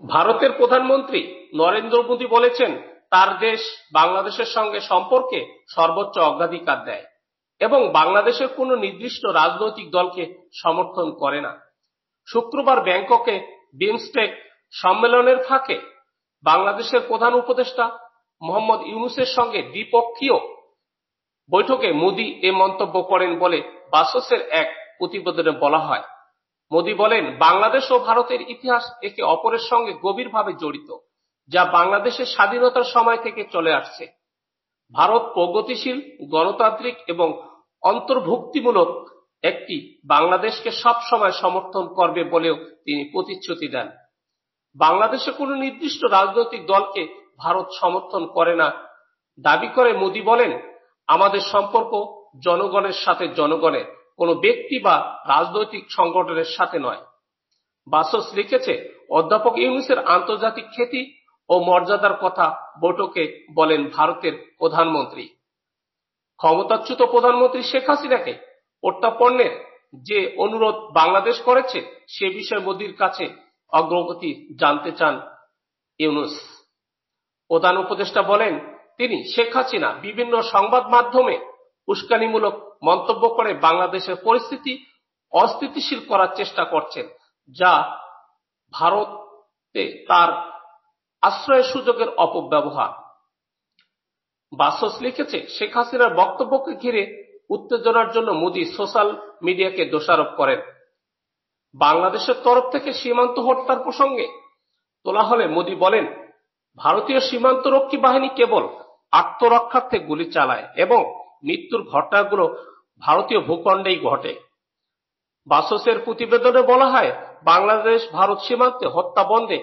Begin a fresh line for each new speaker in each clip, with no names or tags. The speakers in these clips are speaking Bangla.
ভারতের প্রধানমন্ত্রী নরেন্দ্র মোদী বলেছেন, তার দেশ বাংলাদেশের সঙ্গে সম্পর্কে সর্বোচ্চ অগ্রাধিকার দেয় এবং বাংলাদেশের কোনো নির্দিষ্ট রাজনৈতিক দলকে সমর্থন করে না। শুক্রবার ব্যাংককে বিমস্টেক সম্মেলনের ফাঁকে বাংলাদেশের প্রধান উপদেষ্টা মোহাম্মদ ইউনূসের সঙ্গে দ্বিপক্ষীয় বৈঠকে মোদী এ মন্তব্য করেন বলে বাসসের এক প্রতিবেদনে বলা হয়। মোদী বলেন, বাংলাদেশ ও ভারতের ইতিহাস একে অপরের সঙ্গে গভীরভাবে জড়িত, যা বাংলাদেশের স্বাধীনতার সময় থেকে চলে আসছে। ভারত প্রগতিশীল, গণতান্ত্রিক এবং অন্তর্ভুক্তিমূলক একটি বাংলাদেশকে সব সময় সমর্থন করবে বলেও তিনি প্রতিশ্রুতি দেন। বাংলাদেশে কোনো নির্দিষ্ট রাজনৈতিক দলকে ভারত সমর্থন করে না দাবি করে মোদী বলেন, আমাদের সম্পর্ক জনগণের সাথে জনগণের, কোনো ব্যক্তি বা রাজনৈতিক সংগঠনের সাথে নয়। বাসস লিখেছে, অধ্যাপক ইউনূসের আন্তর্জাতিক খ্যাতি ও মর্যাদার কথা বৈঠকে বলেন ভারতের প্রধানমন্ত্রী। ক্ষমতাচ্যুত প্রধানমন্ত্রী শেখ হাসিনাকে প্রত্যাপনের যে অনুরোধ বাংলাদেশ করেছে সে বিষয়ে মোদীর কাছে অগ্রগতি জানতে চান ইউনূস। প্রধান উপদেষ্টা বলেন, তিনি শেখ হাসিনা বিভিন্ন সংবাদ মাধ্যমে উস্কানিমূলক মন্তব্য করে বাংলাদেশের পরিস্থিতি অস্থিতিশীল করার চেষ্টা করছেন, যা ভারতে তার আশ্রয়ের সুযোগের অপব্যবহার। বাসস লিখেছে, শেখ হাসিনার বক্তব্যকে ঘিরে উত্তেজনার জন্য মোদী সোশ্যাল মিডিয়াকে দোষারোপ করেন। বাংলাদেশের তরফ থেকে সীমান্ত হত্যার প্রসঙ্গে তোলা হলে মোদী বলেন, ভারতীয় সীমান্তরক্ষী বাহিনী কেবল আত্মরক্ষার্থে গুলি চালায় এবং মৃত্যুর ঘটনাগুলো ভারতীয় ভূখণ্ডেই ঘটে। বাসসের প্রতিবেদনে বলা হয়, বাংলাদেশ ভারত সীমান্তে হত্যা বন্ধে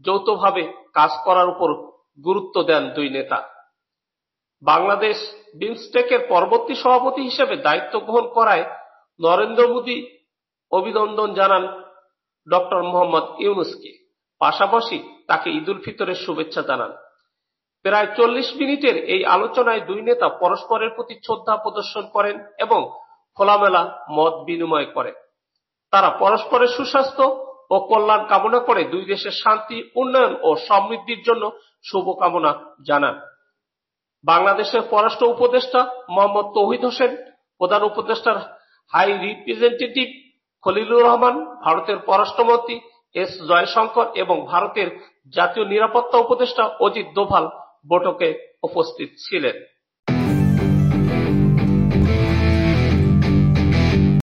যৌথভাবে কাজ করার উপর গুরুত্ব দেন দুই নেতা। বাংলাদেশ বিমস্টেকের পরবর্তী সভাপতি হিসেবে দায়িত্ব গ্রহণ করায় নরেন্দ্র মোদী অভিনন্দন জানান ডক্টর মোহাম্মদ ইউনূসকে, পাশাপাশি তাকে ঈদ উল ফিতরের শুভেচ্ছা জানান। প্রায় 40 মিনিটের এই আলোচনায় দুই নেতা পরস্পরের প্রতি শ্রদ্ধা প্রদর্শন করেন এবং খোলামেলা মত বিনিময় করেন। তারা পরস্পরের সুস্বাস্থ্য ও কল্যাণ কামনা করে দুই দেশের শান্তি, উন্নয়ন ও সমৃদ্ধির জন্য শুভকামনা জানান। বাংলাদেশের পররাষ্ট্র উপদেষ্টা মোহাম্মদ তৌহিদ হোসেন, প্রধান উপদেষ্টার হাই রিপ্রেজেন্টেটিভ খলিলুর রহমান, ভারতের পররাষ্ট্রমন্ত্রী এস জয়শঙ্কর এবং ভারতের জাতীয় নিরাপত্তা উপদেষ্টা অজিত দোভাল বৈঠকে উপস্থিত ছিলেন।